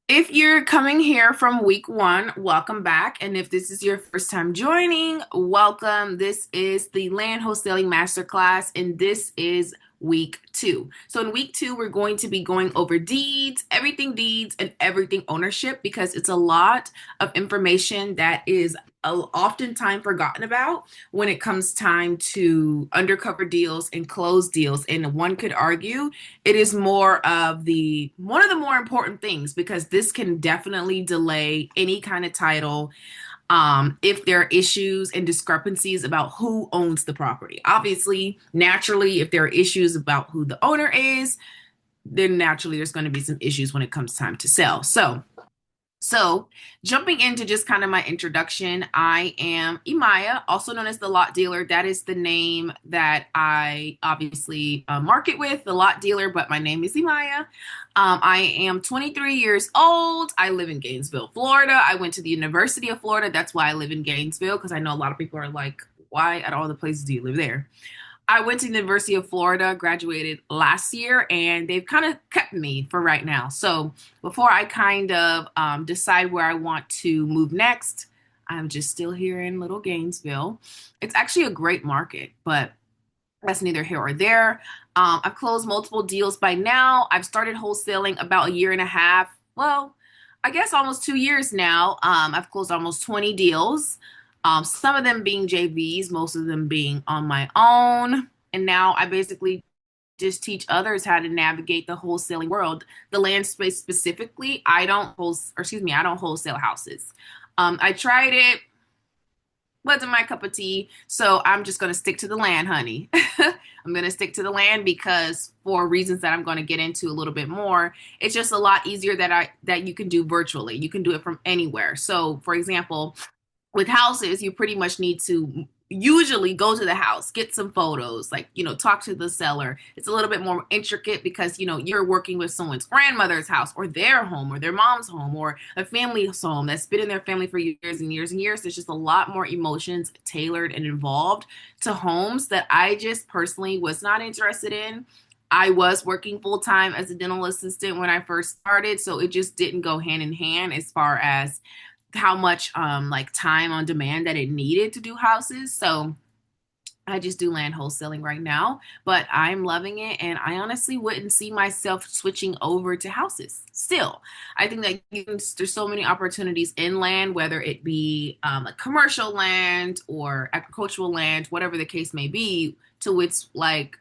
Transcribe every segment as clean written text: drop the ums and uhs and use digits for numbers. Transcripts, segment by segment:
If you're coming here from week one, welcome back. And if this is your first time joining, welcome. This is the Land Wholesaling Masterclass, and this is week two. So in week two, we're going to be going over deeds, and everything ownership, because it's a lot of information that is oftentimes forgotten about when it comes time to undercover deals and close deals. And one could argue it is more of the one of the more important things, because this can definitely delay any kind of title if there are issues and discrepancies about who owns the property. Obviously, naturally, if there are issues about who the owner is, then naturally there's going to be some issues when it comes time to sell. So, jumping into just kind of my introduction, I am Imaya, also known as the lot dealer. That is the name that I obviously market with, the lot dealer, but my name is Imaya. I am 23 years old. I live in Gainesville, Florida. I went to the University of Florida. That's why I live in Gainesville, because I know a lot of people are like, why at all the places do you live there? I went to the University of Florida, graduated last year, and they've kind of kept me for right now. So before I kind of decide where I want to move next, I'm just still here in Little Gainesville. It's actually a great market, but that's neither here or there. I've closed multiple deals by now. I've started wholesaling about a year and a half. Well, I guess almost 2 years now. I've closed almost 20 deals, some of them being JVs, most of them being on my own. And now I basically just teach others how to navigate the wholesaling world. The land space specifically, I don't wholesale houses. I tried it, wasn't my cup of tea. So I'm just going to stick to the land, honey. I'm going to stick to the land because for reasons that I'm going to get into a little bit more, it's just a lot easier that you can do virtually. You can do it from anywhere. So for example, with houses, you pretty much need to usually go to the house, get some photos, like, talk to the seller. It's a little bit more intricate because, you're working with someone's grandmother's house or their home or their mom's home or a family's home that's been in their family for years and years and years. There's just a lot more emotions tailored and involved to homes that I just personally was not interested in. I was working full time as a dental assistant when I first started, so it just didn't go hand in hand as far as how much like time on demand that it needed to do houses. So I just do land wholesaling right now, but I'm loving it, and I honestly wouldn't see myself switching over to houses. Still, I think that there's so many opportunities in land, whether it be a commercial land or agricultural land, whatever the case may be, to which like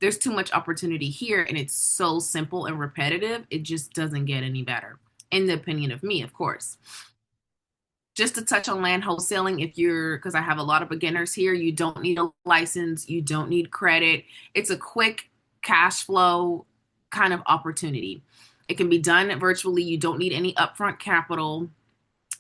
there's too much opportunity here, and it's so simple and repetitive. It just doesn't get any better, in the opinion of me, of course. Just to touch on land wholesaling, because I have a lot of beginners here, you don't need a license, you don't need credit. It's a quick cash flow kind of opportunity. It can be done virtually. You don't need any upfront capital,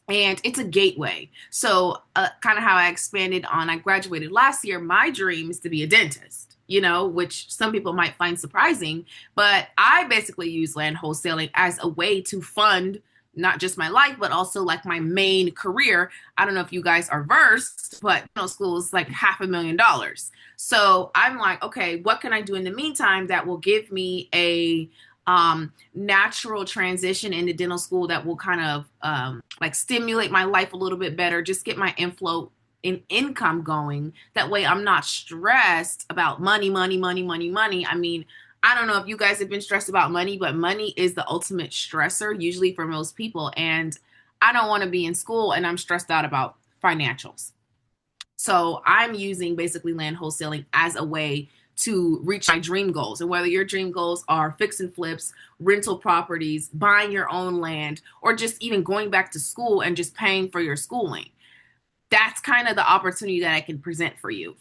and it's a gateway. So, kind of how I graduated last year. My dream is to be a dentist, which some people might find surprising, but I basically use land wholesaling as a way to fund not just my life, but also like my main career. I don't know if you guys are versed, but school is like $500,000. So I'm like, okay, what can I do in the meantime that will give me a natural transition into dental school that will kind of like stimulate my life a little bit better, just get my inflow in income going. That way I'm not stressed about money, money, money, money, money. I mean, I don't know if you guys have been stressed about money, but money is the ultimate stressor, usually for most people. And I don't want to be in school and I'm stressed out about financials. So I'm using basically land wholesaling as a way to reach my dream goals. And whether your dream goals are fix and flips, rental properties, buying your own land, or just even going back to school and just paying for your schooling, that's kind of the opportunity that I can present for you.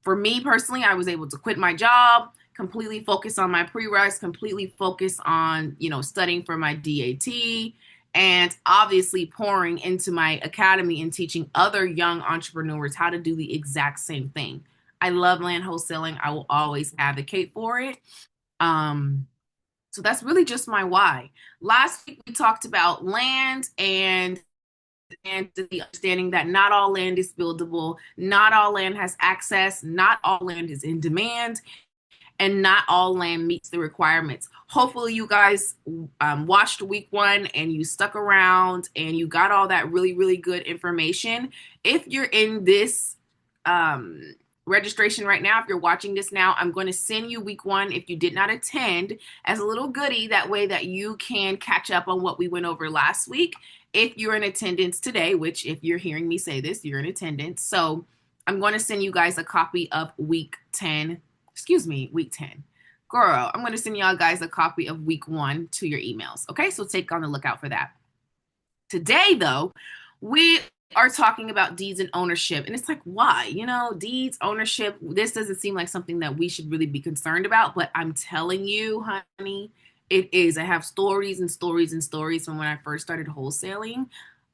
For me personally, I was able to quit my job, completely focus on my prereqs, completely focus on, studying for my DAT, and obviously pouring into my academy and teaching other young entrepreneurs how to do the exact same thing. I love land wholesaling. I will always advocate for it. Um, so that's really just my why. Last week we talked about land and the understanding that not all land is buildable, not all land has access, not all land is in demand, and not all land meets the requirements. Hopefully you guys watched week one and you stuck around and you got all that really, really good information. If you're in this registration right now, if you're watching this now, I'm going to send you week one if you did not attend as a little goodie. That way that you can catch up on what we went over last week. If you're in attendance today, which if you're hearing me say this, you're in attendance. So I'm going to send you guys a copy of week 10. Week 10. Girl, I'm going to send y'all guys a copy of week one to your emails. Okay, so take on the lookout for that. Today, though, we are talking about deeds and ownership. And it's like, why? You know, deeds, ownership, this doesn't seem like something that we should really be concerned about. But I'm telling you, honey, it is. I have stories and stories and stories from when I first started wholesaling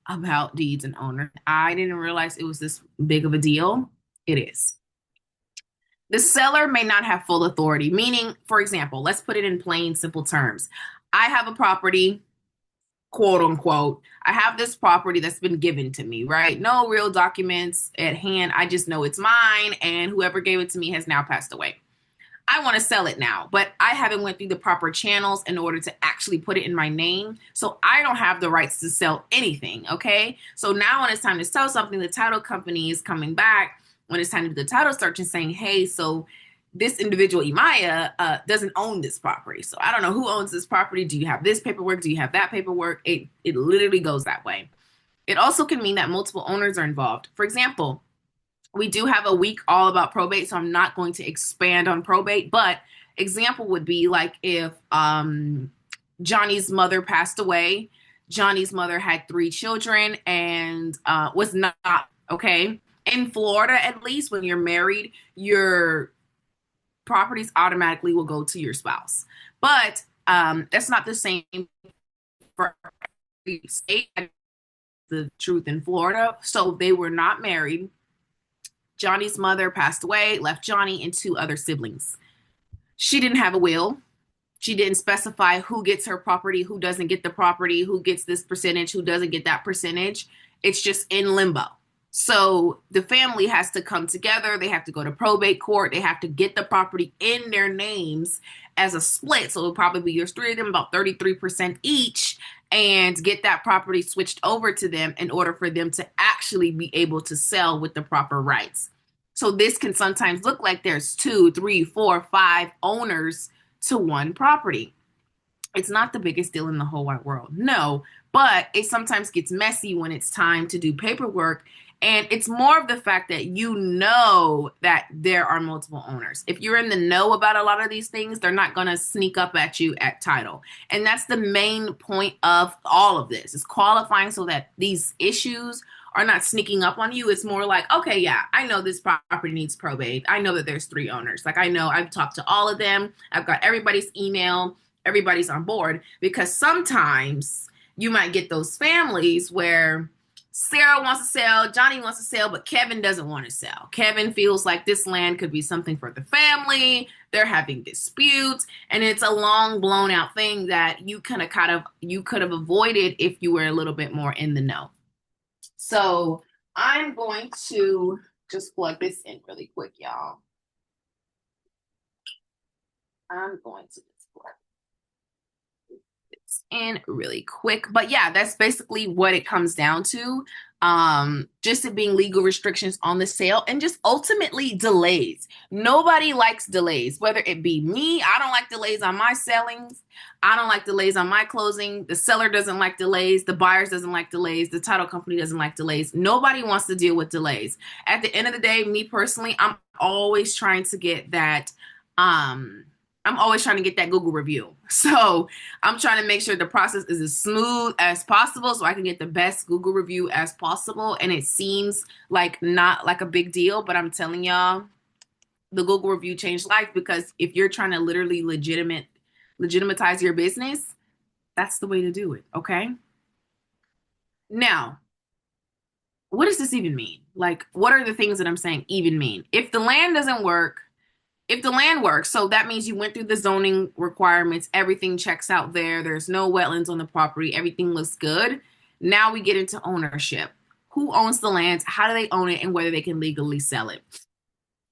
about deeds and owner. I didn't realize it was this big of a deal. It is. The seller may not have full authority, meaning, for example, let's put it in plain, simple terms. I have a property, quote unquote. I have this property that's been given to me, right? No real documents at hand. I just know it's mine, and whoever gave it to me has now passed away. I want to sell it now, but I haven't went through the proper channels in order to actually put it in my name. So I don't have the rights to sell anything, okay? So now when it's time to sell something, the title company is coming back when it's time to do the title search and saying, hey, so this individual, Imaya, doesn't own this property. So I don't know who owns this property. Do you have this paperwork? Do you have that paperwork? It literally goes that way. It also can mean that multiple owners are involved. For example, we do have a week all about probate, so I'm not going to expand on probate, but example would be like if Johnny's mother passed away. Johnny's mother had 3 children and was not, okay? In Florida, at least, when you're married, your properties automatically will go to your spouse. But that's not the same for every state. The truth in Florida. So they were not married. Johnny's mother passed away, left Johnny and 2 other siblings. She didn't have a will. She didn't specify who gets her property, who doesn't get the property, who gets this percentage, who doesn't get that percentage. It's just in limbo. So the family has to come together. They have to go to probate court. They have to get the property in their names as a split. So it'll probably be there's 3 of them, about 33% each, and get that property switched over to them in order for them to actually be able to sell with the proper rights. So this can sometimes look like there's 2, 3, 4, 5 owners to one property. It's not the biggest deal in the whole wide world. No, but it sometimes gets messy when it's time to do paperwork. And it's more of the fact that you know that there are multiple owners. If you're in the know about a lot of these things, they're not going to sneak up at you at title. And that's the main point of all of this, is qualifying so that these issues are not sneaking up on you. It's more like, okay, yeah, I know this property needs probate. I know that there's 3 owners. Like, I know I've talked to all of them. I've got everybody's email. Everybody's on board, because sometimes you might get those families where Sarah wants to sell, Johnny wants to sell, but Kevin doesn't want to sell. Kevin feels like this land could be something for the family. They're having disputes, and it's a long, blown out thing that you could have avoided if you were a little bit more in the know. So I'm going to just plug this in really quick, y'all. I'm going to just plug this in really quick. But yeah, that's basically what it comes down to. Just it being legal restrictions on the sale, and just ultimately delays. Nobody likes delays, whether it be me. I don't like delays on my sellings. I don't like delays on my closing. The seller doesn't like delays. The buyers doesn't like delays. The title company doesn't like delays. Nobody wants to deal with delays. At the end of the day, me personally, I'm always trying to get that Google review. So I'm trying to make sure the process is as smooth as possible so I can get the best Google review as possible. And it seems like not like a big deal, but I'm telling y'all, the Google review changed life, because if you're trying to literally legitimatize your business, that's the way to do it. Okay. Now, what does this even mean? Like, what are the things that I'm saying even mean? If the land works, so that means you went through the zoning requirements, everything checks out there, there's no wetlands on the property, everything looks good. Now we get into ownership. Who owns the land? How do they own it? And whether they can legally sell it.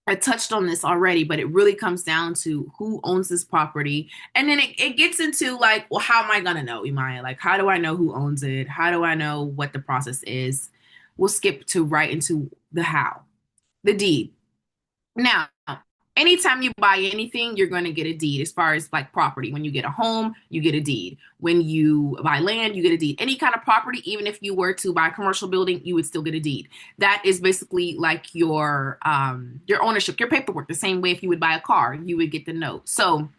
I touched on this already, but it really comes down to who owns this property. And then it gets into like, well, how am I going to know, Imaya? Like, how do I know who owns it? How do I know what the process is? We'll skip to right into the how, the deed. Now, anytime you buy anything, you're going to get a deed as far as like property. When you get a home, you get a deed. When you buy land, you get a deed. Any kind of property, even if you were to buy a commercial building, you would still get a deed. That is basically like your ownership, your paperwork. The same way if you would buy a car, you would get the note. So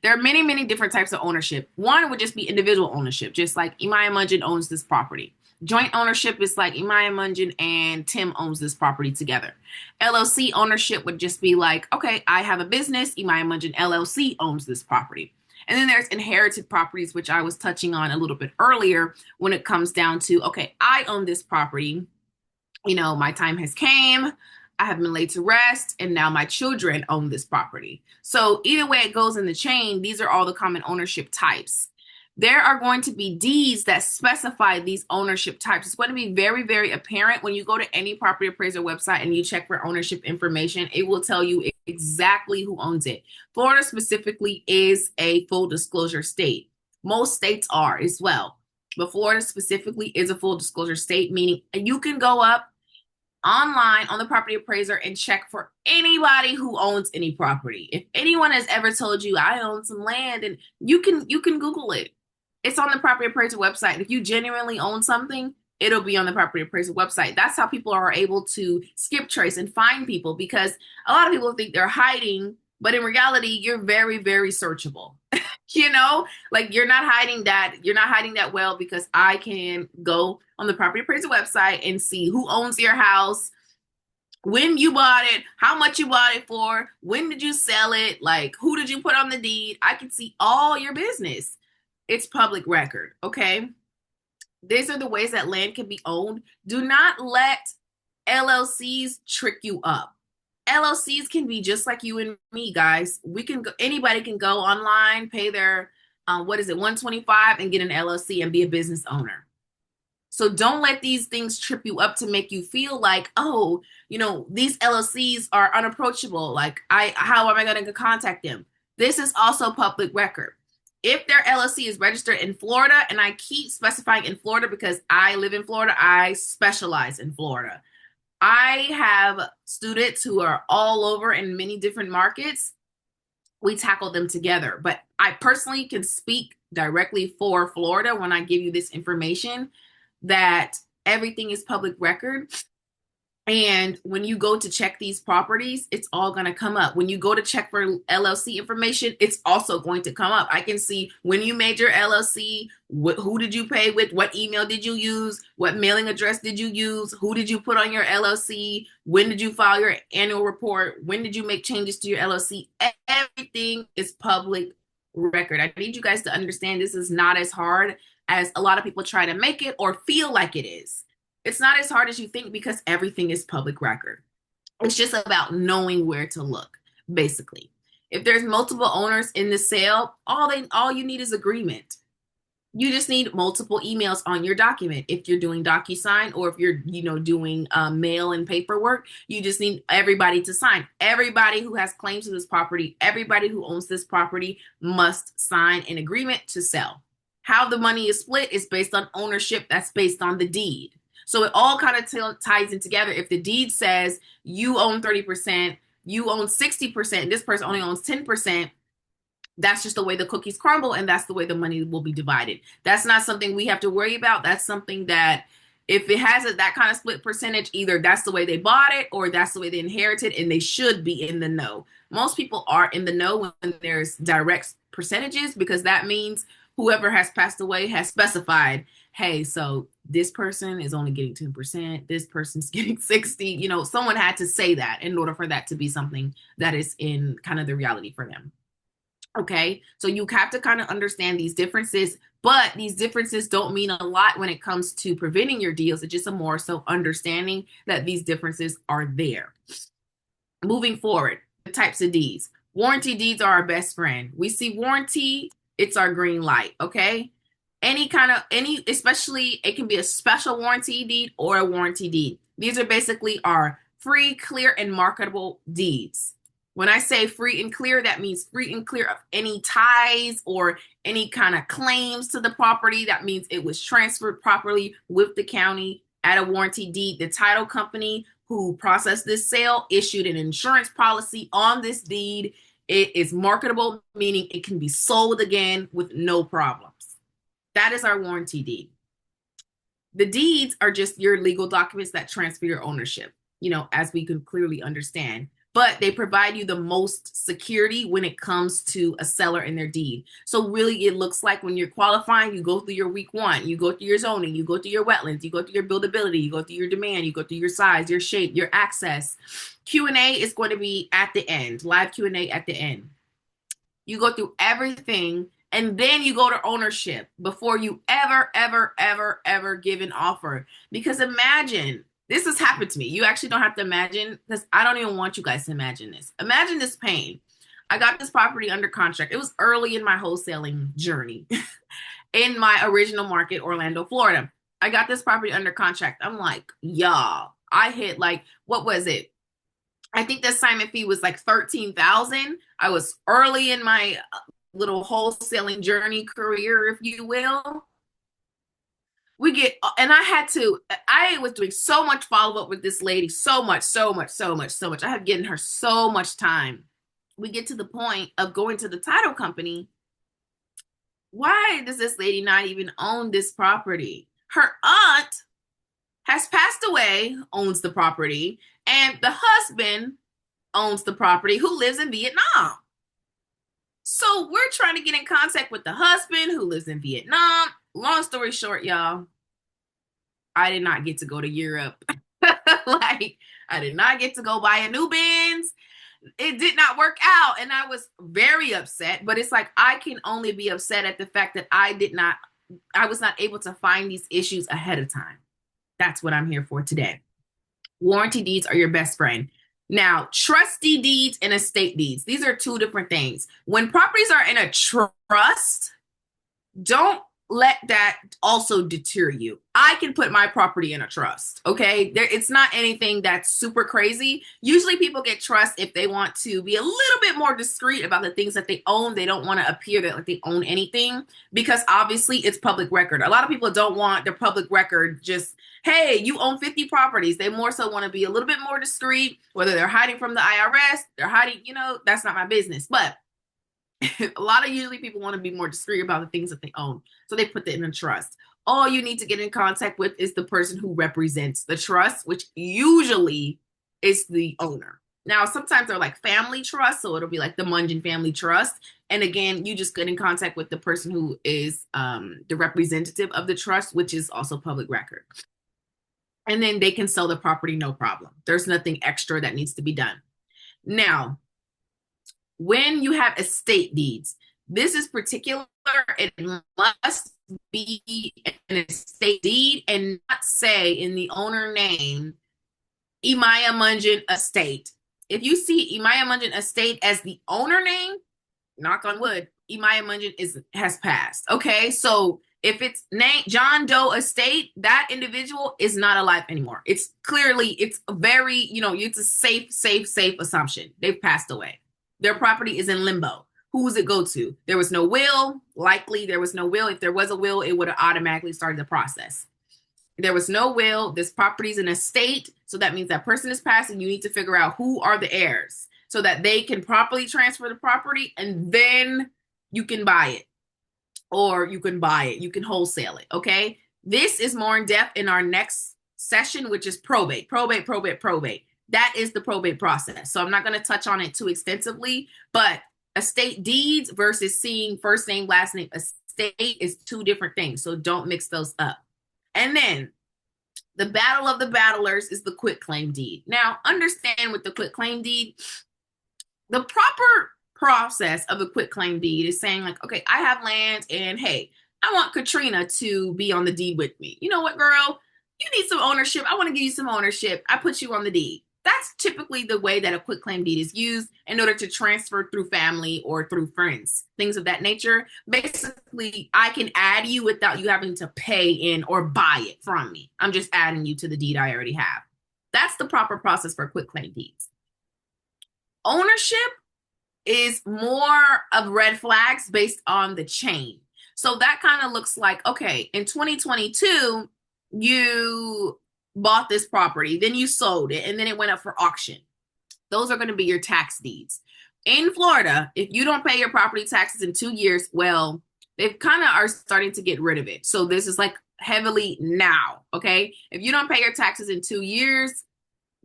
there are many, many different types of ownership. One would just be individual ownership, just like Imaya Munjin owns this property. Joint ownership is like Imaya Munjin and Tim owns this property together. LLC ownership would just be like, okay, I have a business, Imaya Munjin LLC owns this property. And then there's inherited properties, which I was touching on a little bit earlier when it comes down to, okay, I own this property. You know, my time has came. I have been laid to rest, and now my children own this property. So either way it goes in the chain, these are all the common ownership types. There are going to be deeds that specify these ownership types. It's going to be very, very apparent when you go to any property appraiser website and you check for ownership information. It will tell you exactly who owns it. Florida specifically is a full disclosure state. Most states are as well. But Florida specifically is a full disclosure state, meaning you can go up online on the property appraiser and check for anybody who owns any property. If anyone has ever told you I own some land, and you can Google it. It's on the property appraiser website. If you genuinely own something, it'll be on the property appraiser website. That's how people are able to skip trace and find people, because a lot of people think they're hiding, but in reality, you're very, very searchable. You know, like you're not hiding that well, because I can go on the property appraiser website and see who owns your house, when you bought it, how much you bought it for, when did you sell it, like who did you put on the deed. I can see all your business. It's public record, okay? These are the ways that land can be owned. Do not let LLCs trick you up. LLCs can be just like you and me, guys. Anybody can go online, pay their $125 and get an LLC and be a business owner. So don't let these things trip you up to make you feel like, oh, these LLCs are unapproachable. Like, how am I going to contact them? This is also public record. If their LLC is registered in Florida, and I keep specifying in Florida because I live in Florida, I specialize in Florida. I have students who are all over in many different markets. We tackle them together. But I personally can speak directly for Florida when I give you this information, that everything is public record. And when you go to check these properties, it's all going to come up. When you go to check for LLC information, it's also going to come up. I can see when you made your LLC, who did you pay with, what email did you use, what mailing address did you use, who did you put on your LLC, when did you file your annual report, when did you make changes to your LLC. Everything is public record. I need you guys to understand this is not as hard as a lot of people try to make it or feel like it is. It's not as hard as you think, because everything is public record. It's just about knowing where to look, basically. If there's multiple owners in the sale, all you need is agreement. You just need multiple emails on your document. If you're doing DocuSign, or if you're doing mail and paperwork, you just need everybody to sign. Everybody who has claims to this property, everybody who owns this property must sign an agreement to sell. How the money is split is based on ownership. That's based on the deed. So it all kind of ties in together. If the deed says you own 30%, you own 60%, this person only owns 10%, that's just the way the cookies crumble, and that's the way the money will be divided. That's not something we have to worry about. That's something that, if it has that kind of split percentage, either that's the way they bought it or that's the way they inherited, and they should be in the know. Most people are in the know when there's direct percentages, because that means whoever has passed away has specified, hey, so this person is only getting 10%, this person's getting 60. Someone had to say that in order for that to be something that is in kind of the reality for them. Okay, so you have to kind of understand these differences, but these differences don't mean a lot when it comes to preventing your deals. It's just a more so understanding that these differences are there. Moving forward, the types of deeds. Warranty deeds are our best friend. We see warranty, it's our green light, okay? Especially it can be a special warranty deed or a warranty deed. These are basically our free, clear, and marketable deeds. When I say free and clear, that means free and clear of any ties or any kind of claims to the property. That means it was transferred properly with the county at a warranty deed. The title company who processed this sale issued an insurance policy on this deed. It is marketable, meaning it can be sold again with no problems. That is our warranty deed. The deeds are just your legal documents that transfer your ownership, as we can clearly understand. But they provide you the most security when it comes to a seller and their deed. So really, it looks like when you're qualifying, you go through your week one, you go through your zoning, you go through your wetlands, you go through your buildability, you go through your demand, you go through your size, your shape, your access. Q&A is going to be at the end, live Q&A at the end. You go through everything, and then you go to ownership before you ever give an offer. Because imagine, this has happened to me. You actually don't have to imagine, because I don't even want you guys to imagine this. Imagine this pain. I got this property under contract. It was early in my wholesaling journey in my original market, Orlando, Florida. I got this property under contract. I'm like, y'all, I hit what was it? I think the assignment fee was like $13,000. I was early in my little wholesaling journey career, if you will. I was doing so much follow-up with this lady, so much. I have given her so much time. We get to the point of going to the title company. Why does this lady not even own this property? Her aunt has passed away, owns the property, and the husband owns the property, who lives in Vietnam. So we're trying to get in contact with the husband who lives in Vietnam. Long story short, y'all, I did not get to go to Europe. I did not get to go buy a new Benz. It did not work out. And I was very upset, but it's like, I can only be upset at the fact that I was not able to find these issues ahead of time. That's what I'm here for today. Warranty deeds are your best friend. Now, trustee deeds and estate deeds, these are two different things. When properties are in a trust, don't let that also deter you. I can put my property in a trust, okay? It's not anything that's super crazy. Usually people get trust if they want to be a little bit more discreet about the things that they own. They don't want to appear that they own anything, because obviously it's public record. A lot of people don't want their public record just, hey, you own 50 properties. They more so want to be a little bit more discreet, whether they're hiding from the IRS, they're hiding, that's not my business. But a lot of usually people want to be more discreet about the things that they own. So they put that in a trust. All you need to get in contact with is the person who represents the trust, which usually is the owner. Now, sometimes they're like family trusts, so it'll be like the Mungeon Family Trust. And again, you just get in contact with the person who is the representative of the trust, which is also public record. And then they can sell the property, no problem. There's nothing extra that needs to be done. Now, when you have estate deeds, this is particular. It must be an estate deed and not say in the owner name, Imaya Mungeon Estate. If you see Imaya Mungeon Estate as the owner name, knock on wood, Imaya Mungeon has passed. Okay, so if it's named John Doe Estate, that individual is not alive anymore. It's very, it's a safe assumption. They've passed away. Their property is in limbo. Who does it go to? There was no will. Likely there was no will. If there was a will, it would have automatically started the process. There was no will. This property is an estate. So that means that person is passing. You need to figure out who are the heirs so that they can properly transfer the property, and then you can buy it. Or you can buy it. You can wholesale it. Okay. This is more in depth in our next session, which is probate. That is the probate process. So I'm not going to touch on it too extensively, but estate deeds versus seeing first name, last name estate is two different things. So don't mix those up. And then the battle of the battlers is the quitclaim deed. Now, understand with the quitclaim deed, the proper process of a quitclaim deed is saying like, okay, I have land and hey, I want Katrina to be on the deed with me. You know what, girl? You need some ownership. I want to give you some ownership. I put you on the deed. That's typically the way that a quitclaim deed is used in order to transfer through family or through friends, things of that nature. Basically, I can add you without you having to pay in or buy it from me. I'm just adding you to the deed I already have. That's the proper process for quitclaim deeds. Ownership is more of red flags based on the chain. So that kind of looks like, okay, in 2022, you bought this property, then you sold it, and then it went up for auction. Those are going to be your tax deeds. In Florida, if you don't pay your property taxes in 2 years, well, they kind of are starting to get rid of it. So this is like heavily now, okay? If you don't pay your taxes in 2 years,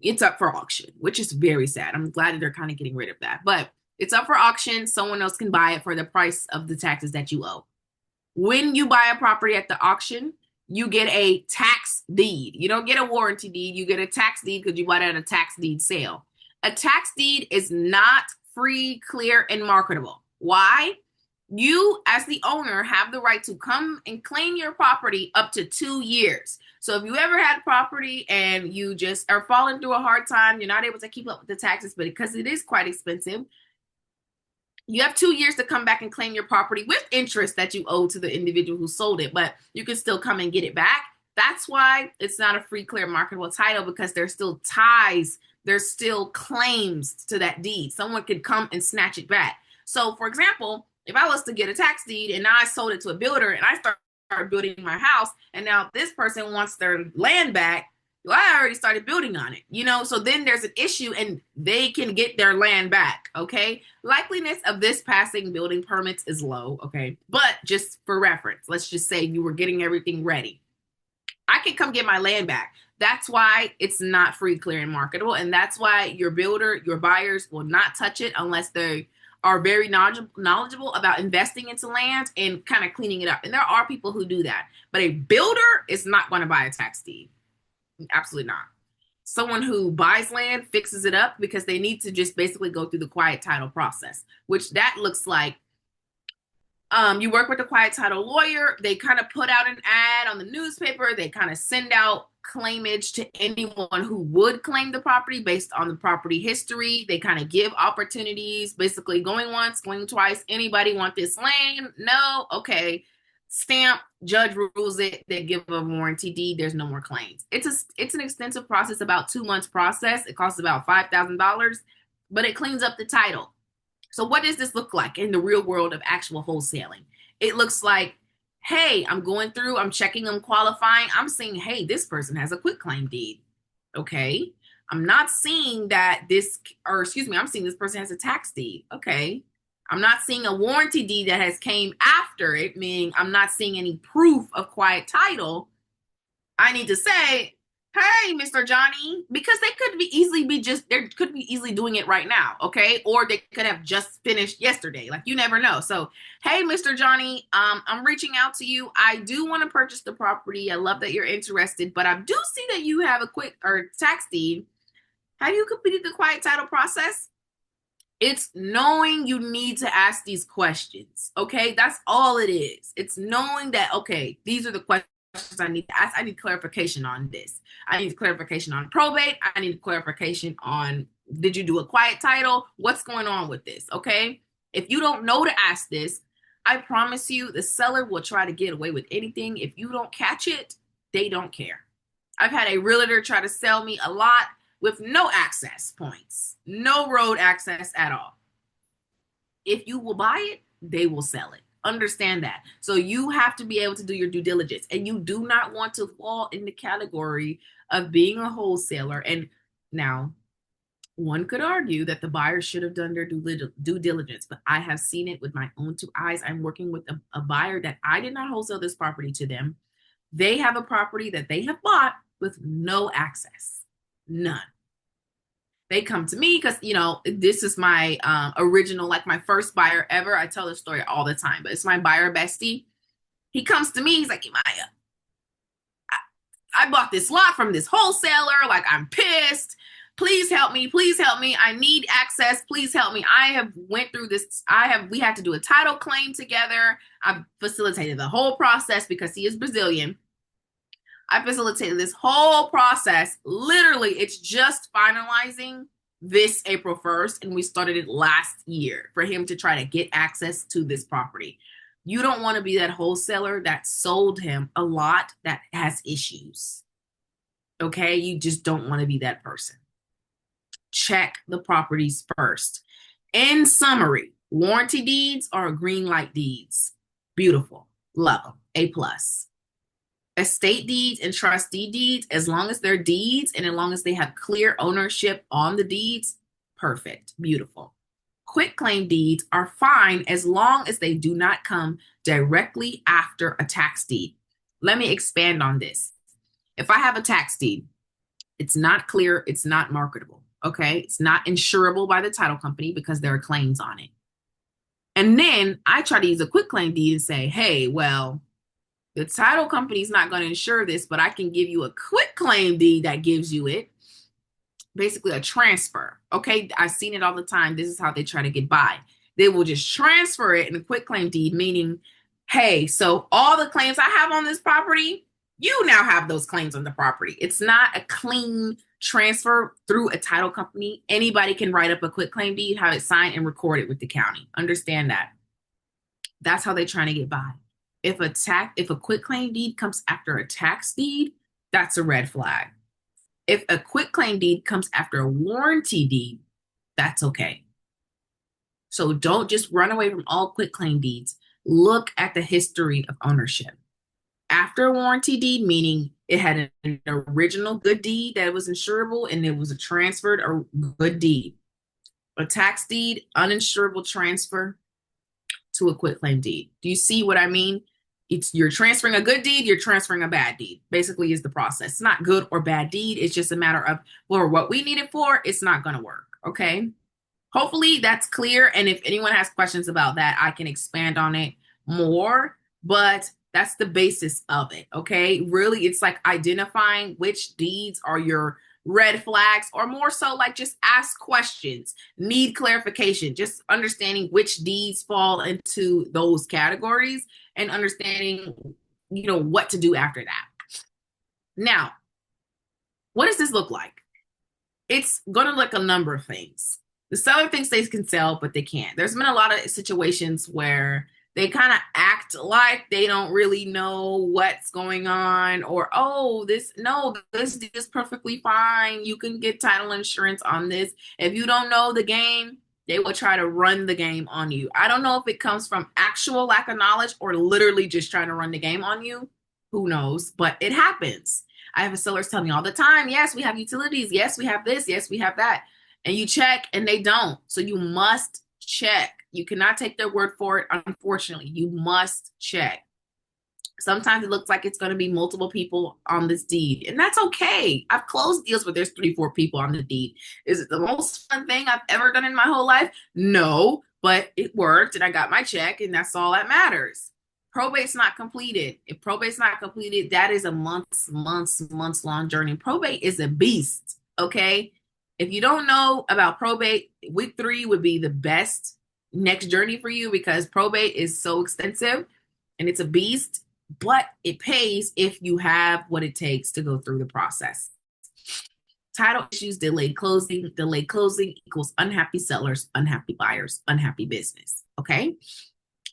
it's up for auction, which is very sad. I'm glad that they're kind of getting rid of that. But it's up for auction. Someone else can buy it for the price of the taxes that you owe. When you buy a property at the auction, you get a tax deed. You don't get a warranty deed. You get a tax deed because you bought it at a tax deed sale. A tax deed is not free, clear, and marketable. Why? You, as the owner, have the right to come and claim your property up to 2 years. So if you ever had property and you just are falling through a hard time, you're not able to keep up with the taxes, but because it is quite expensive, you have 2 years to come back and claim your property with interest that you owe to the individual who sold it, but you can still come and get it back. That's why it's not a free, clear, marketable title, because there's still ties, there's still claims to that deed. Someone could come and snatch it back. So, for example, if I was to get a tax deed and now I sold it to a builder and I start building my house, and now this person wants their land back, well, I already started building on it, so then there's an issue and they can get their land back, okay? Likeliness of this passing building permits is low, okay? But just for reference, let's just say you were getting everything ready. I can come get my land back. That's why it's not free, clear, and marketable, and that's why your builder, your buyers will not touch it unless they are very knowledgeable about investing into land and kind of cleaning it up. And there are people who do that, but a builder is not going to buy a tax deed. Absolutely not. Someone who buys land fixes it up because they need to just basically go through the quiet title process, which that looks like you work with a quiet title lawyer. They kind of put out an ad on the newspaper. They kind of send out claimage to anyone who would claim the property based on the property history. They kind of give opportunities, basically going once, going twice. Anybody want this land? No? Okay. Stamp, judge rules it, they give a warranty deed, there's no more claims. It's an extensive process, about 2 months process. It costs about $5,000, but it cleans up the title. So what does this look like in the real world of actual wholesaling? It looks like, hey, I'm going through, I'm checking, I'm qualifying, I'm seeing, hey, this person has a quitclaim deed. Okay. I'm not seeing that I'm seeing this person has a tax deed. Okay. I'm not seeing a warranty deed that has came after it, meaning I'm not seeing any proof of quiet title. I need to say, hey, Mr. Johnny, because they could be easily doing it right now, okay? Or they could have just finished yesterday. Like, you never know. So, hey, Mr. Johnny, I'm reaching out to you. I do want to purchase the property. I love that you're interested, but I do see that you have a tax deed. Have you completed the quiet title process? It's knowing you need to ask these questions, okay? That's all it is. It's knowing that, okay, these are the questions I need to ask. I need clarification on this. I need clarification on probate. I need clarification on, did you do a quiet title? What's going on with this, okay? If you don't know to ask this, I promise you the seller will try to get away with anything. If you don't catch it, they don't care. I've had a realtor try to sell me a lot with no access points, no road access at all. If you will buy it, they will sell it. Understand that. So you have to be able to do your due diligence, and you do not want to fall in the category of being a wholesaler. And now, one could argue that the buyer should have done their due diligence, but I have seen it with my own 2 eyes. I'm working with a buyer that I did not wholesale this property to them. They have a property that they have bought with no access. None. They come to me because, this is my original, like my first buyer ever. I tell this story all the time, but it's my buyer bestie. He comes to me. He's like, Maya, I bought this lot from this wholesaler. Like, I'm pissed. Please help me. Please help me. I need access. Please help me. I have went through this. We had to do a title claim together. I've facilitated the whole process because he is Brazilian. I facilitated this whole process. Literally, it's just finalizing this April 1st, and we started it last year for him to try to get access to this property. You don't want to be that wholesaler that sold him a lot that has issues. Okay, you just don't want to be that person. Check the properties first. In summary, warranty deeds are green light deeds. Beautiful. Love them. A plus. Estate deeds and trustee deeds, as long as they're deeds and as long as they have clear ownership on the deeds, perfect. Beautiful. Quitclaim deeds are fine as long as they do not come directly after a tax deed. Let me expand on this. If I have a tax deed, it's not clear, it's not marketable. Okay, it's not insurable by the title company because there are claims on it. And then I try to use a quitclaim deed and say, hey, well, the title company is not going to insure this, but I can give you a quitclaim deed that gives you it. Basically, a transfer. Okay, I've seen it all the time. This is how they try to get by. They will just transfer it in a quitclaim deed, meaning, hey, so all the claims I have on this property, you now have those claims on the property. It's not a clean transfer through a title company. Anybody can write up a quitclaim deed, have it signed, and record it with the county. Understand that. That's how they're trying to get by. If a quitclaim deed comes after a tax deed, that's a red flag. If a quitclaim deed comes after a warranty deed, that's okay. So don't just run away from all quitclaim deeds. Look at the history of ownership. After a warranty deed, meaning it had an original good deed that was insurable and it was a transferred or good deed. A tax deed, uninsurable transfer to a quitclaim deed. Do you see what I mean? You're transferring a good deed, you're transferring a bad deed. Basically is the process. It's not good or bad deed. It's just a matter of, well, what we need it for, it's not going to work. Okay. Hopefully that's clear. And if anyone has questions about that, I can expand on it more, but that's the basis of it. Okay. Really, it's like identifying which deeds are your red flags, or more so like just ask questions, need clarification, just understanding which deeds fall into those categories and understanding, what to do after that. Now, what does this look like? It's going to look a number of things. The seller thinks they can sell, but they can't. There's been a lot of situations where they kind of act like they don't really know what's going on, or, oh, this is perfectly fine. You can get title insurance on this. If you don't know the game, they will try to run the game on you. I don't know if it comes from actual lack of knowledge or literally just trying to run the game on you. Who knows? But it happens. I have sellers tell me all the time, yes, we have utilities. Yes, we have this. Yes, we have that. And you check and they don't. So you must check. You cannot take their word for it. Unfortunately, you must check. Sometimes it looks like it's going to be multiple people on this deed, and that's okay. I've closed deals where there's 3-4 people on the deed. Is it the most fun thing I've ever done in my whole life? No, but it worked and I got my check, and that's all that matters. Probate's not completed. If probate's not completed, that is a months long journey. Probate is a beast, okay? If you don't know about probate, week 3 would be the best next journey for you because probate is so extensive and it's a beast, but it pays if you have what it takes to go through the process. Title issues, delayed closing. Delayed closing equals unhappy sellers, unhappy buyers, unhappy business, okay?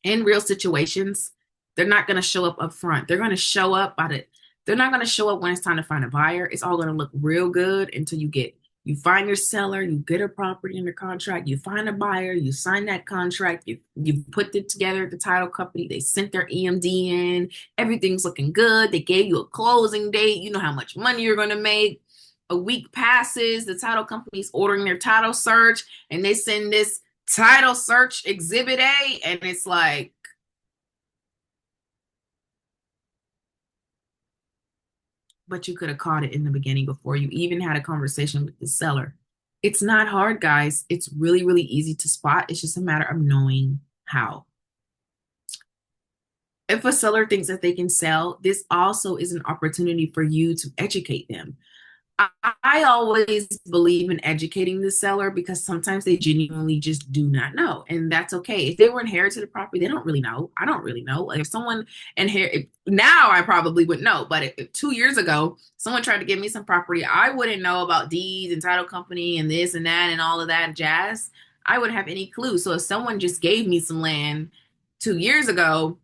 In real situations, they're not going to show up front. They're going to show up they're not going to show up when it's time to find a buyer. It's all going to look real good until you find your seller, you get a property under contract, you find a buyer, you sign that contract, you put it together at the title company, they sent their EMD in, everything's looking good, they gave you a closing date, you know how much money you're going to make. A week passes, the title company's ordering their title search, and they send this title search exhibit A, and it's like, but you could have caught it in the beginning before you even had a conversation with the seller. It's not hard, guys. It's really, really easy to spot. It's just a matter of knowing how. If a seller thinks that they can sell, this also is an opportunity for you to educate them. I always believe in educating the seller because sometimes they genuinely just do not know, and that's okay. If they were inherited the property, they don't really know. I don't really know. Like if someone inherited, now I probably would know, but if 2 years ago someone tried to give me some property, I wouldn't know about deeds and title company and this and that and all of that jazz. I wouldn't have any clue. So if someone just gave me some land 2 years ago,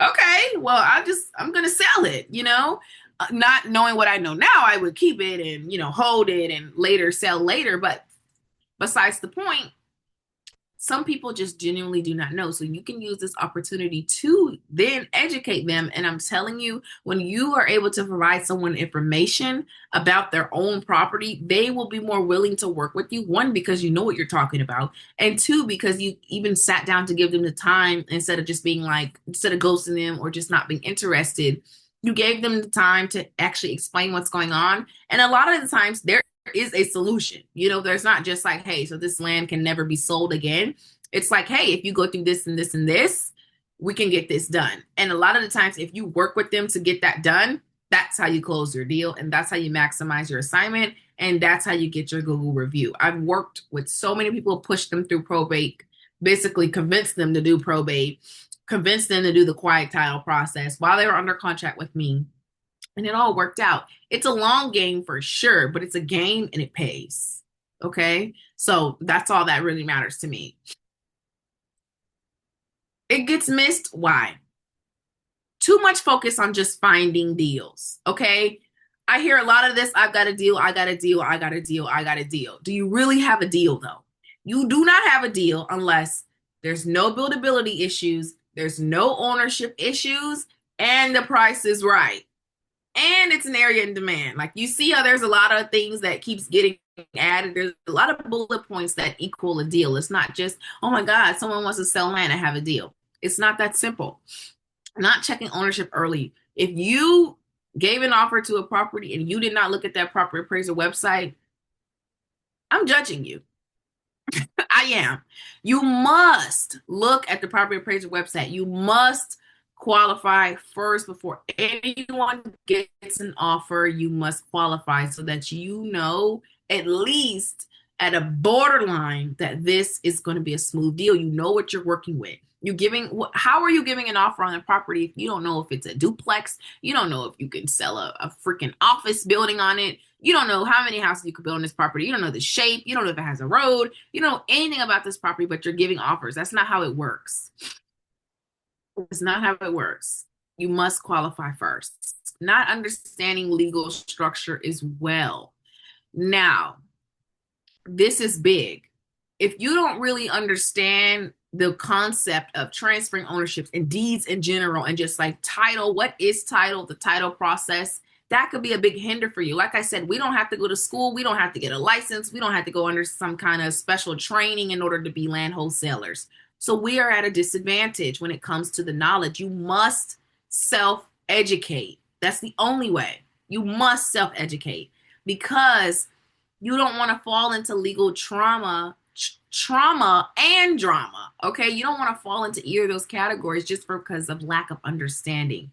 okay, well, I'm gonna sell it, Not knowing what I know now, I would keep it and, hold it and later sell later. But besides the point, some people just genuinely do not know. So you can use this opportunity to then educate them. And I'm telling you, when you are able to provide someone information about their own property, they will be more willing to work with you. One, because you know what you're talking about. And two, because you even sat down to give them the time instead of just being like, instead of ghosting them or just not being interested. You gave them the time to actually explain what's going on. And a lot of the times there is a solution. There's not just like, hey, so this land can never be sold again. It's like, hey, if you go through this and this and this, we can get this done. And a lot of the times, if you work with them to get that done, that's how you close your deal. And that's how you maximize your assignment. And that's how you get your Google review. I've worked with so many people, pushed them through probate, basically convinced them to do probate, convinced them to do the quiet title process while they were under contract with me. And it all worked out. It's a long game for sure, but it's a game and it pays. Okay. So that's all that really matters to me. It gets missed. Why? Too much focus on just finding deals. Okay. I hear a lot of this. I've got a deal. I got a deal. I got a deal. I got a deal. Do you really have a deal though? You do not have a deal unless there's no buildability issues, there's no ownership issues, and the price is right. And it's an area in demand. Like you see how there's a lot of things that keeps getting added. There's a lot of bullet points that equal a deal. It's not just, oh my God, someone wants to sell land and have a deal. It's not that simple. Not checking ownership early. If you gave an offer to a property and you did not look at that property appraiser website, I'm judging you. I am. You must look at the property appraiser website. You must qualify first before anyone gets an offer. You must qualify so that you know at least at a borderline that this is going to be a smooth deal. You know what you're working with. How are you giving an offer on a property if you don't know if it's a duplex? You don't know if you can sell a freaking office building on it. You don't know how many houses you could build on this property. You don't know the shape. You don't know if it has a road. You don't know anything about this property, but you're giving offers. That's not how it works. It's not how it works. You must qualify first. Not understanding legal structure as well. Now, this is big. If you don't really understand the concept of transferring ownerships and deeds in general and just like title, what is title, the title process, that could be a big hinder for you. Like I said, we don't have to go to school. We don't have to get a license. We don't have to go under some kind of special training in order to be land wholesalers. So we are at a disadvantage when it comes to the knowledge. You must self-educate. That's the only way. You must self-educate because you don't want to fall into legal trauma and drama. Okay. You don't want to fall into either of those categories just because of lack of understanding.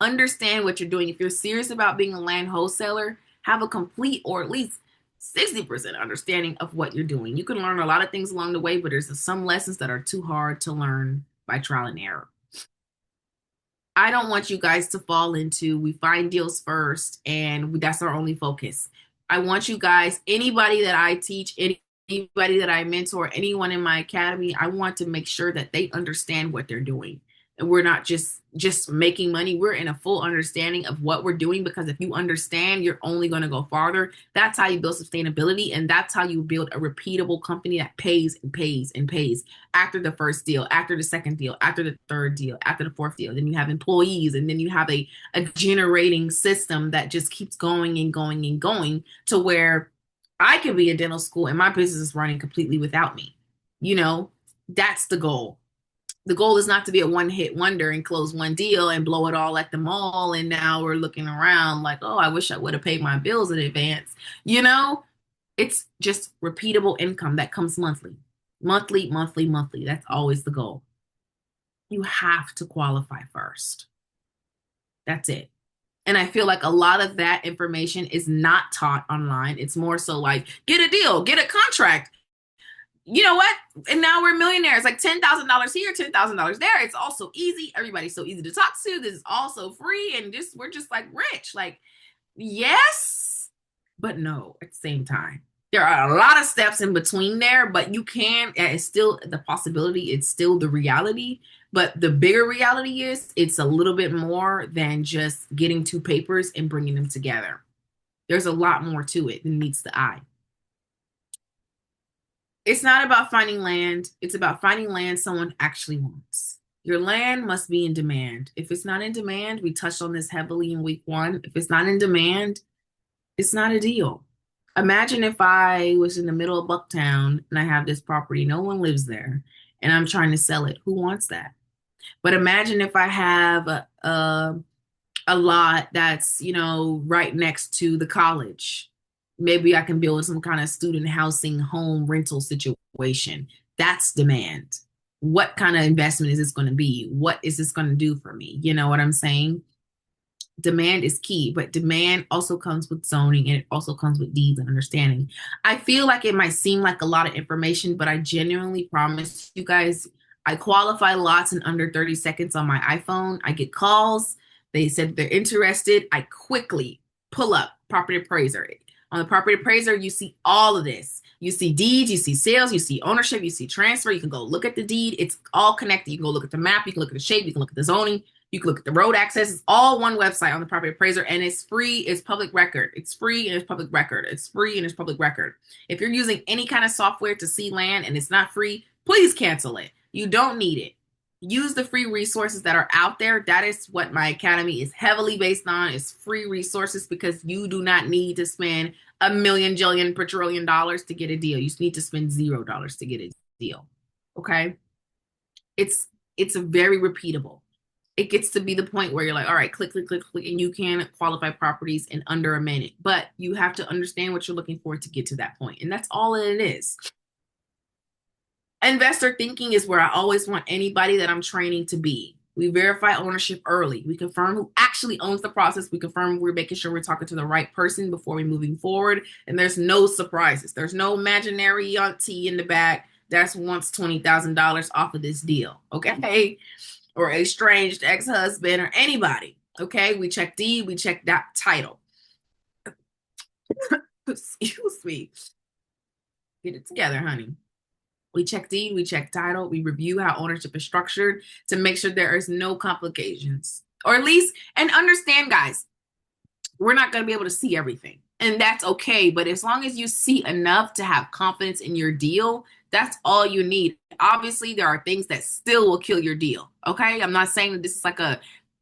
Understand what you're doing. If you're serious about being a land wholesaler, have a complete or at least 60% understanding of what you're doing. You can learn a lot of things along the way, but there's some lessons that are too hard to learn by trial and error. I don't want you guys to fall into we find deals first and that's our only focus. I want you guys, anybody that I teach, anybody that I mentor, anyone in my academy, I want to make sure that they understand what they're doing. And we're not just making money. We're in a full understanding of what we're doing, because if you understand, you're only going to go farther. That's how you build sustainability. And that's how you build a repeatable company that pays and pays and pays after the first deal, after the second deal, after the third deal, after the fourth deal. Then you have employees, and then you have a generating system that just keeps going and going and going to where I can be a dental school and my business is running completely without me. That's the goal. The goal is not to be a one-hit wonder and close one deal and blow it all at the mall. And now we're looking around like, oh, I wish I would have paid my bills in advance. It's just repeatable income that comes monthly. Monthly, monthly, monthly. That's always the goal. You have to qualify first. That's it. And I feel like a lot of that information is not taught online. It's more so like, get a deal, get a contract. You know what? And now we're millionaires, like $10,000 here, $10,000 there. It's also easy. Everybody's so easy to talk to. This is also free. And we're just like rich. Like, yes, but no, at the same time. There are a lot of steps in between there, but you can, it's still the possibility. It's still the reality. But the bigger reality is it's a little bit more than just getting two papers and bringing them together. There's a lot more to it than meets the eye. It's not about finding land. It's about finding land someone actually wants. Your land must be in demand. If it's not in demand, we touched on this heavily in week 1. If it's not in demand, it's not a deal. Imagine if I was in the middle of Bucktown and I have this property, no one lives there, and I'm trying to sell it. Who wants that? But imagine if I have a lot that's, right next to the college. Maybe I can build some kind of student housing home rental situation. That's demand. What kind of investment is this going to be? What is this going to do for me? You know what I'm saying? Demand is key, but demand also comes with zoning, and it also comes with deeds and understanding. I feel like it might seem like a lot of information, but I genuinely promise you guys, I qualify lots in under 30 seconds on my iPhone. I get calls. They said they're interested. I quickly pull up property appraiser. On the property appraiser, you see all of this. You see deeds, you see sales, you see ownership, you see transfer. You can go look at the deed. It's all connected. You can go look at the map. You can look at the shape. You can look at the zoning. You can look at the road access. It's all one website on the property appraiser, and it's free. It's public record. It's free and it's public record. It's free and it's public record. If you're using any kind of software to see land and it's not free, please cancel it. You don't need it. Use the free resources that are out there. That is what my academy is heavily based on, is free resources, because you do not need to spend a million, jillion, quadrillion dollars to get a deal. You need to spend $0 to get a deal. Okay? It's a very repeatable. It gets to be the point where you're like, all right, click, click, click, click, and you can qualify properties in under a minute. But you have to understand what you're looking for to get to that point. And that's all it is. Investor thinking is where I always want anybody that I'm training to be. We verify ownership early. We confirm who actually owns the process. We confirm we're making sure we're talking to the right person before we're moving forward. And there's no surprises. There's no imaginary auntie in the back that wants $20,000 off of this deal. Okay? Or estranged ex-husband or anybody. Okay? We check deed. We check that title. Excuse me. Get it together, honey. We check deed, we check title, we review how ownership is structured to make sure there is no complications. Or at least, and understand, guys, we're not going to be able to see everything. And that's okay. But as long as you see enough to have confidence in your deal, that's all you need. Obviously, there are things that still will kill your deal. Okay? I'm not saying that this is like a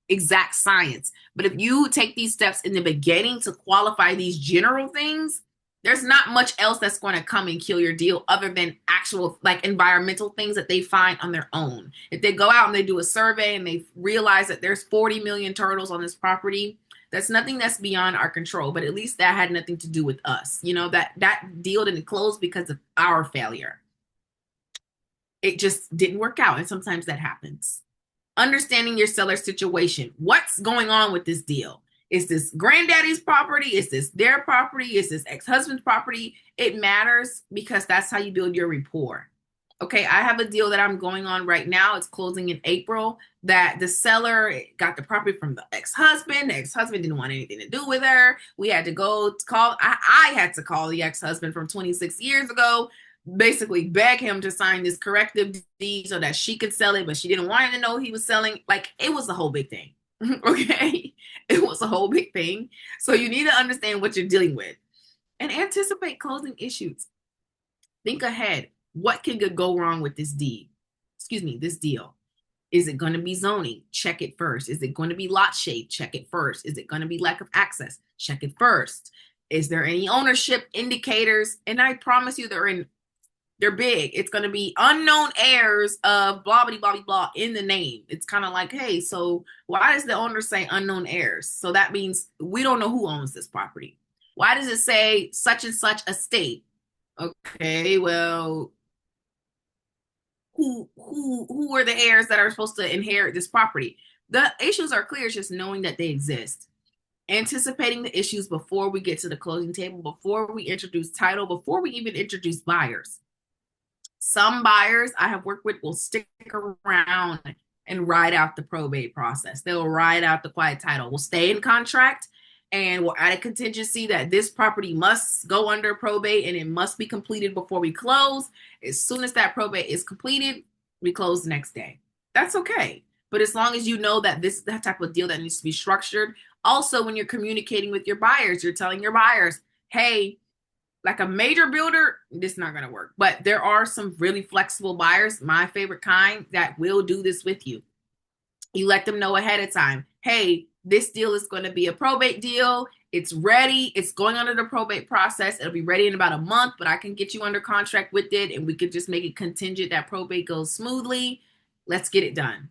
exact science. But if you take these steps in the beginning to qualify these general things, there's not much else that's going to come and kill your deal other than actual like environmental things that they find on their own. If they go out and they do a survey and they realize that there's 40 million turtles on this property, that's nothing that's beyond our control. But at least that had nothing to do with us. You know, that deal didn't close because of our failure. It just didn't work out. And sometimes that happens. Understanding your seller's situation. What's going on with this deal? Is this granddaddy's property? Is this their property? Is this ex-husband's property? It matters because that's how you build your rapport. Okay, I have a deal that I'm going on right now. It's closing in April. That the seller got the property from the ex-husband. The ex-husband didn't want anything to do with her. We had to go call. I had to call the ex-husband from 26 years ago, basically beg him to sign this corrective deed so that she could sell it, but she didn't want him to know he was selling. Like, it was a whole big thing. Okay, it was a whole big thing. So you need to understand what you're dealing with and anticipate closing issues. Think ahead. What can go wrong with this deed? This deal. Is it going to be zoning? Check it first. Is it going to be lot shape? Check it first. Is it going to be lack of access? Check it first. Is there any ownership indicators? And I promise you they're big. It's going to be unknown heirs of blah, blah, blah, blah in the name. It's kind of like, hey, so why does the owner say unknown heirs? So that means we don't know who owns this property. Why does it say such and such estate? Okay, well, who are the heirs that are supposed to inherit this property? The issues are clear. It's just knowing that they exist. Anticipating the issues before we get to the closing table, before we introduce title, before we even introduce buyers. Some buyers I have worked with will stick around and ride out the probate process. They'll ride out the quiet title. We'll stay in contract and we'll add a contingency that this property must go under probate and it must be completed before we close. As soon as that probate is completed, we close the next day. That's okay. But as long as you know that this is the type of deal that needs to be structured. Also, when you're communicating with your buyers, you're telling your buyers, hey, like a major builder, this is not going to work. But there are some really flexible buyers, my favorite kind, that will do this with you. You let them know ahead of time, hey, this deal is going to be a probate deal. It's ready. It's going under the probate process. It'll be ready in about a month, but I can get you under contract with it, and we could just make it contingent that probate goes smoothly. Let's get it done.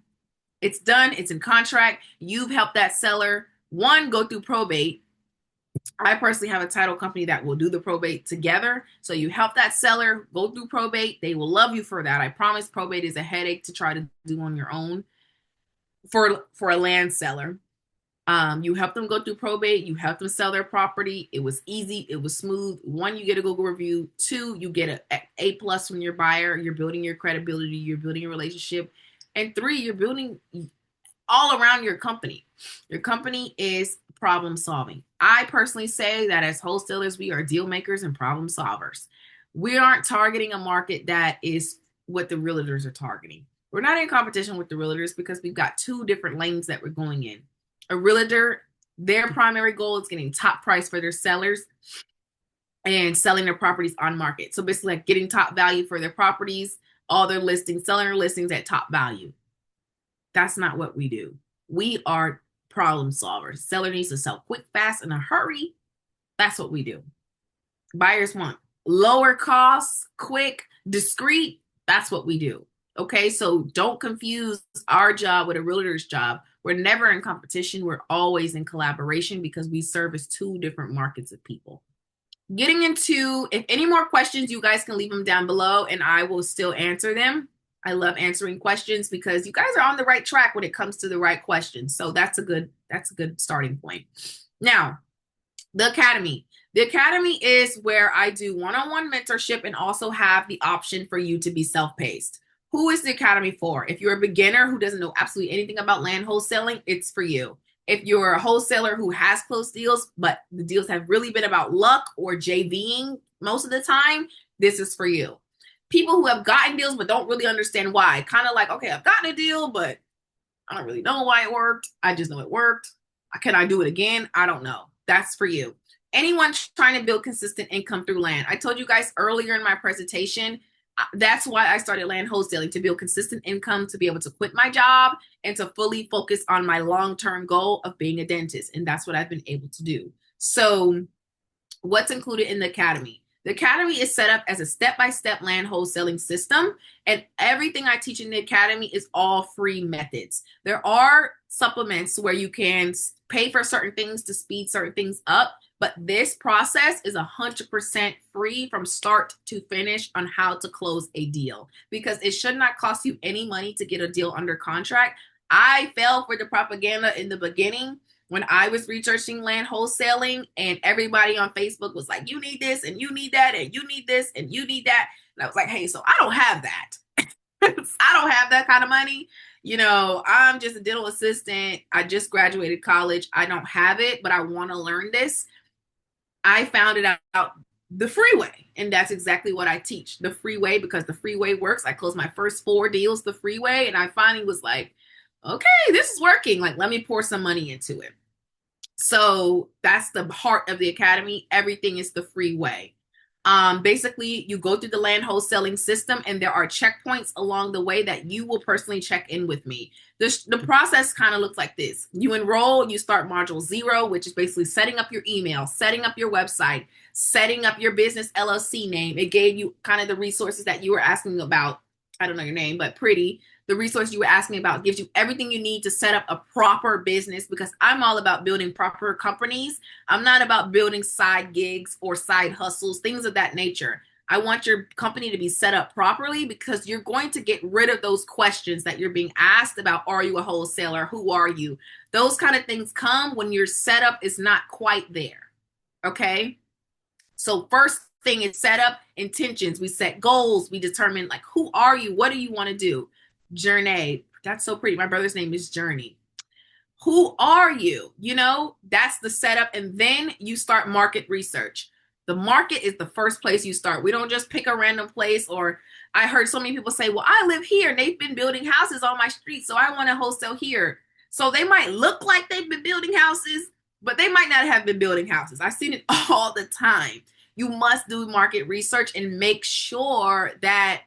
It's done. It's in contract. You've helped that seller, one, go through probate. I personally have a title company that will do the probate together. So you help that seller go through probate. They will love you for that. I promise. Probate is a headache to try to do on your own for a land seller. You help them go through probate. You help them sell their property. It was easy. It was smooth. One, you get a Google review. Two, you get an A+ from your buyer. You're building your credibility. You're building a relationship. And three, you're building all around your company. Your company is problem solving. I personally say that as wholesalers, we are deal makers and problem solvers. We aren't targeting a market that is what the realtors are targeting. We're not in competition with the realtors because we've got two different lanes that we're going in. A realtor, their primary goal is getting top price for their sellers and selling their properties on market. So basically like getting top value for their properties, all their listings, selling their listings at top value. That's not what we do. We are problem solvers. Seller needs to sell quick, fast, in a hurry. That's what we do. Buyers want lower costs, quick, discreet. That's what we do. Okay, so don't confuse our job with a realtor's job. We're never in competition. We're always in collaboration because we service two different markets of people. Getting into, if any more questions, you guys can leave them down below and I will still answer them. I love answering questions because you guys are on the right track when it comes to the right questions. So that's a good starting point. Now, the Academy. The Academy is where I do one-on-one mentorship and also have the option for you to be self-paced. Who is the Academy for? If you're a beginner who doesn't know absolutely anything about land wholesaling, it's for you. If you're a wholesaler who has closed deals, but the deals have really been about luck or JVing most of the time, this is for you. People who have gotten deals but don't really understand why. Kind of like, okay, I've gotten a deal, but I don't really know why it worked. I just know it worked. Can I do it again? I don't know. That's for you. Anyone trying to build consistent income through land. I told you guys earlier in my presentation, that's why I started land wholesaling, to build consistent income, to be able to quit my job and to fully focus on my long-term goal of being a dentist. And that's what I've been able to do. So what's included in the Academy? The Academy is set up as a step-by-step land wholesaling system, and everything I teach in the Academy is all free methods. There are supplements where you can pay for certain things to speed certain things up, but this process is 100% free from start to finish on how to close a deal, because it should not cost you any money to get a deal under contract. I fell for the propaganda in the beginning when I was researching land wholesaling, and everybody on Facebook was like, you need this and you need that and you need this and you need that. And I was like, hey, so I don't have that. I don't have that kind of money. You know, I'm just a dental assistant. I just graduated college. I don't have it, but I want to learn this. I found it out the free way. And that's exactly what I teach. The free way, because the free way works. I closed my first 4 deals the free way. And I finally was like, okay, this is working. Like, let me pour some money into it. So that's the heart of the Academy. Everything is the free way. Basically, you go through the land wholesaling system, and there are checkpoints along the way that you will personally check in with me. The process kind of looks like this. You enroll, you start module 0, which is basically setting up your email, setting up your website, setting up your business LLC name. It gave you kind of the resources that you were asking about. I don't know your name, but pretty. The resource you were asking about gives you everything you need to set up a proper business, because I'm all about building proper companies. I'm not about building side gigs or side hustles, things of that nature. I want your company to be set up properly, because you're going to get rid of those questions that you're being asked about. Are you a wholesaler? Who are you? Those kind of things come when your setup is not quite there. Okay. So first thing is set up intentions. We set goals. We determine, like, who are you? What do you want to do? Journey. That's so pretty. My brother's name is Journey. Who are you? You know, that's the setup. And then you start market research. The market is the first place you start. We don't just pick a random place or I heard so many people say, well, I live here and they've been building houses on my street, so I want to wholesale here. So they might look like they've been building houses, but they might not have been building houses. I've seen it all the time. You must do market research and make sure that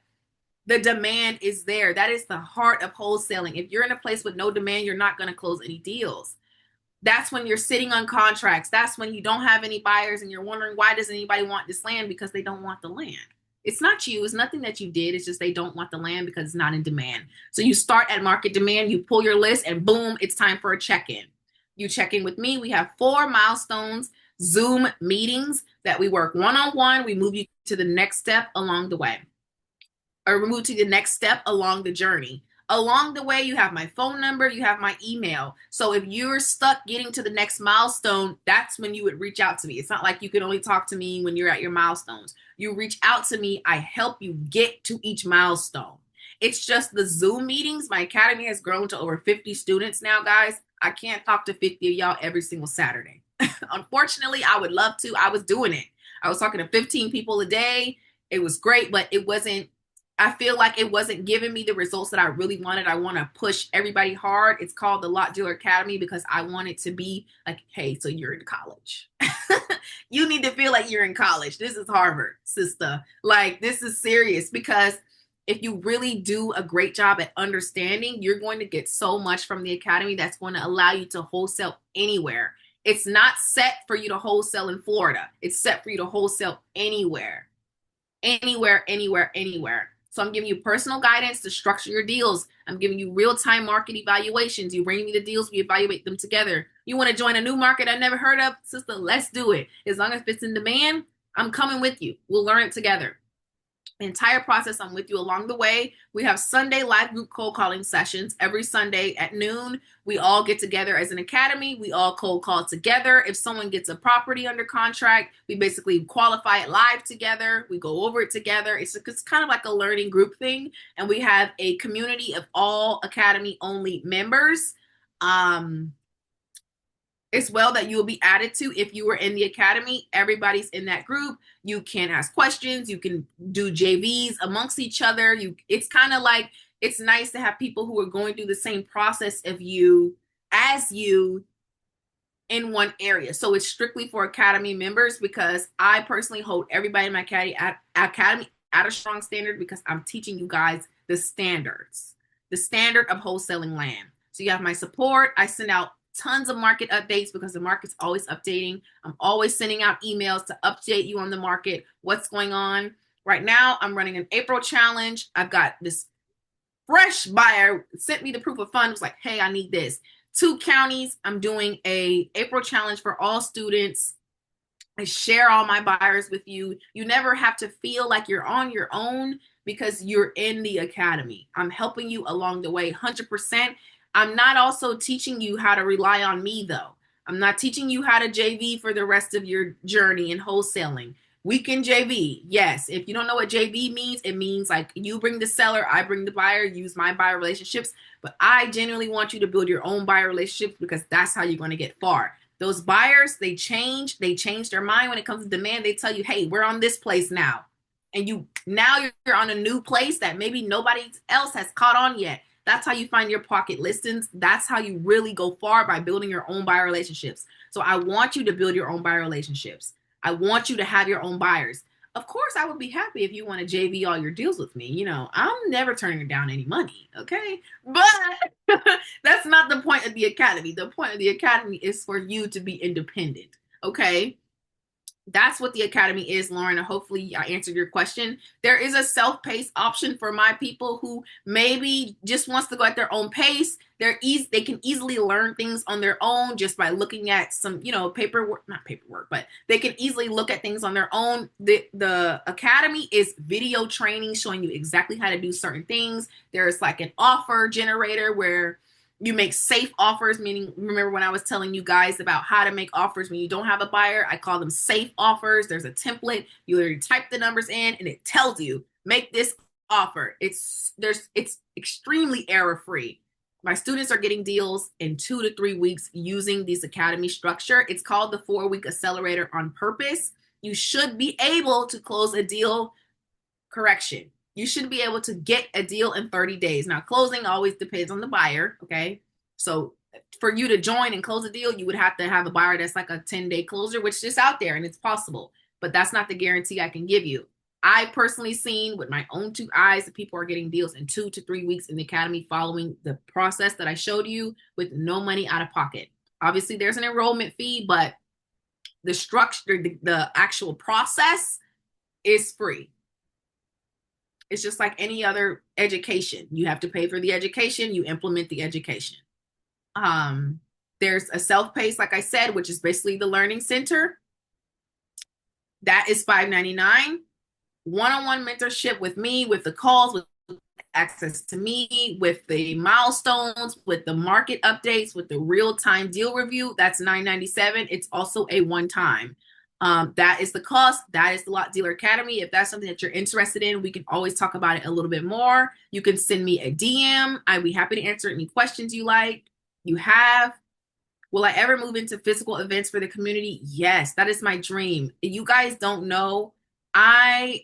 the demand is there. That is the heart of wholesaling. If you're in a place with no demand, you're not going to close any deals. That's when you're sitting on contracts. That's when you don't have any buyers and you're wondering, why does anybody want this land? Because they don't want the land. It's not you. It's nothing that you did. It's just they don't want the land because it's not in demand. So you start at market demand, you pull your list, and boom, it's time for a check-in. You check in with me. We have 4 milestones, Zoom meetings that we work one-on-one. We move you to the next step along the way, or move to the next step along the journey. Along the way, you have my phone number, you have my email. So if you're stuck getting to the next milestone, that's when you would reach out to me. It's not like you can only talk to me when you're at your milestones. You reach out to me, I help you get to each milestone. It's just the Zoom meetings. My academy has grown to over 50 students now, guys. I can't talk to 50 of y'all every single Saturday. Unfortunately, I would love to. I was doing it. I was talking to 15 people a day. It was great, but it wasn't, I feel like it wasn't giving me the results that I really wanted. I want to push everybody hard. It's called the Lot Dealer Academy because I want it to be like, hey, so you're in college. You need to feel like you're in college. This is Harvard, sister. Like, this is serious, because if you really do a great job at understanding, you're going to get so much from the academy that's going to allow you to wholesale anywhere. It's not set for you to wholesale in Florida. It's set for you to wholesale anywhere. Anywhere, anywhere, anywhere. So I'm giving you personal guidance to structure your deals. I'm giving you real-time market evaluations. You bring me the deals, we evaluate them together. You want to join a new market I never heard of? Sister, let's do it. As long as it's in demand, I'm coming with you. We'll learn it together. The entire process, I'm with you along the way. We have Sunday live group cold calling sessions every Sunday at noon. We all get together as an academy. We all cold call together. If someone gets a property under contract, we basically qualify it live together. We go over it together. It's kind of like a learning group thing. And we have a community of all academy only members. As well, that you will be added to if you were in the academy. Everybody's in that group. You can ask questions. You can do JVs amongst each other. It's kind of like, it's nice to have people who are going through the same process of you as you in one area. So it's strictly for academy members, because I personally hold everybody in my academy at a strong standard, because I'm teaching you guys the standards, the standard of wholesaling land. So you have my support. I send out tons of market updates because the market's always updating. I'm always sending out emails to update you on the market, what's going on. Right now, I'm running an April challenge. I've got this fresh buyer sent me the proof of funds, was like, hey, I need this. 2 counties, I'm doing a April challenge for all students. I share all my buyers with you. You never have to feel like you're on your own because you're in the academy. I'm helping you along the way 100%. I'm not also teaching you how to rely on me, though. I'm not teaching you how to JV for the rest of your journey in wholesaling. We can JV, yes. If you don't know what JV means, it means like you bring the seller, I bring the buyer, use my buyer relationships. But I genuinely want you to build your own buyer relationships, because that's how you're going to get far. Those buyers, they change their mind when it comes to demand. They tell you, hey, we're on this place now. And you're on a new place that maybe nobody else has caught on yet. That's how you find your pocket listings. That's how you really go far, by building your own buyer relationships. So I want you to build your own buyer relationships. I want you to have your own buyers. Of course, I would be happy if you want to JV all your deals with me. You know, I'm never turning down any money, okay? But that's not the point of the academy. The point of the academy is for you to be independent, okay? That's what the academy is, Lauren. Hopefully I answered your question. There is a self-paced option for my people who maybe just wants to go at their own pace. They can easily learn things on their own just by looking at some, not paperwork, but they can easily look at things on their own. The academy is video training showing you exactly how to do certain things. There's like an offer generator where you make safe offers, meaning, remember when I was telling you guys about how to make offers when you don't have a buyer? I call them safe offers. There's a template. You literally type the numbers in and it tells you, make this offer. It's extremely error-free. My students are getting deals in 2 to 3 weeks using this academy structure. It's called the 4-week accelerator on purpose. You should be able to close a deal, correction. you should be able to get a deal in 30 days. Now, closing always depends on the buyer, okay? So for you to join and close a deal, you would have to have a buyer that's like a 10-day closer, which is out there and it's possible, but that's not the guarantee I can give you. I personally seen with my own two eyes that people are getting deals in 2 to 3 weeks in the academy following the process that I showed you with no money out of pocket. Obviously, there's an enrollment fee, but the structure, the actual process is free. It's just like any other education. You have to pay for the education, you implement the education. There's a self-paced, like I said, which is basically the learning center. That is $5.99. One-on-one mentorship with me, with the calls, with access to me, with the milestones, with the market updates, with the real-time deal review. That's $9.97. It's also a one-time. That is the cost. That is the Lot Dealer Academy. If that's something that you're interested in, we can always talk about it a little bit more. You can send me a DM. I'd be happy to answer any questions you have. Will I ever move into physical events for the community? Yes, that is my dream. You guys don't know. I've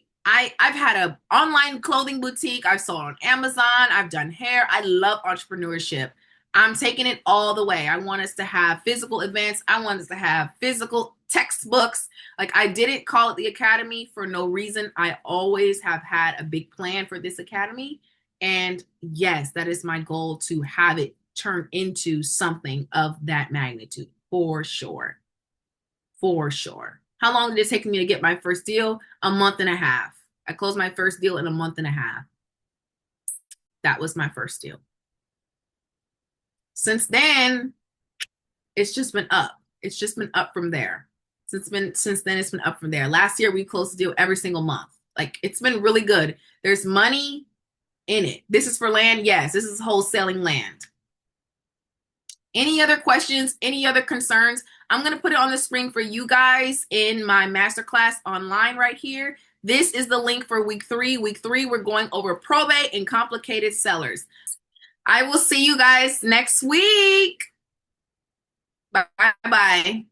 had an online clothing boutique. I've sold on Amazon. I've done hair. I love entrepreneurship. I'm taking it all the way. I want us to have physical events. I want us to have physical textbooks. Like, I didn't call it the academy for no reason. I always have had a big plan for this academy. And yes, that is my goal, to have it turn into something of that magnitude, for sure. For sure. How long did it take me to get my first deal? A month and a half. I closed my first deal in a month and a half. That was my first deal. Since then, it's just been up. It's just been up from there. Since then, it's been up from there. Last year, we closed a deal every single month. Like, it's been really good. There's money in it. This is for land. Yes, this is wholesaling land. Any other questions? Any other concerns? I'm going to put it on the screen for you guys in my masterclass online right here. This is the link for week 3. Week 3, we're going over probate and complicated sellers. I will see you guys next week. Bye-bye.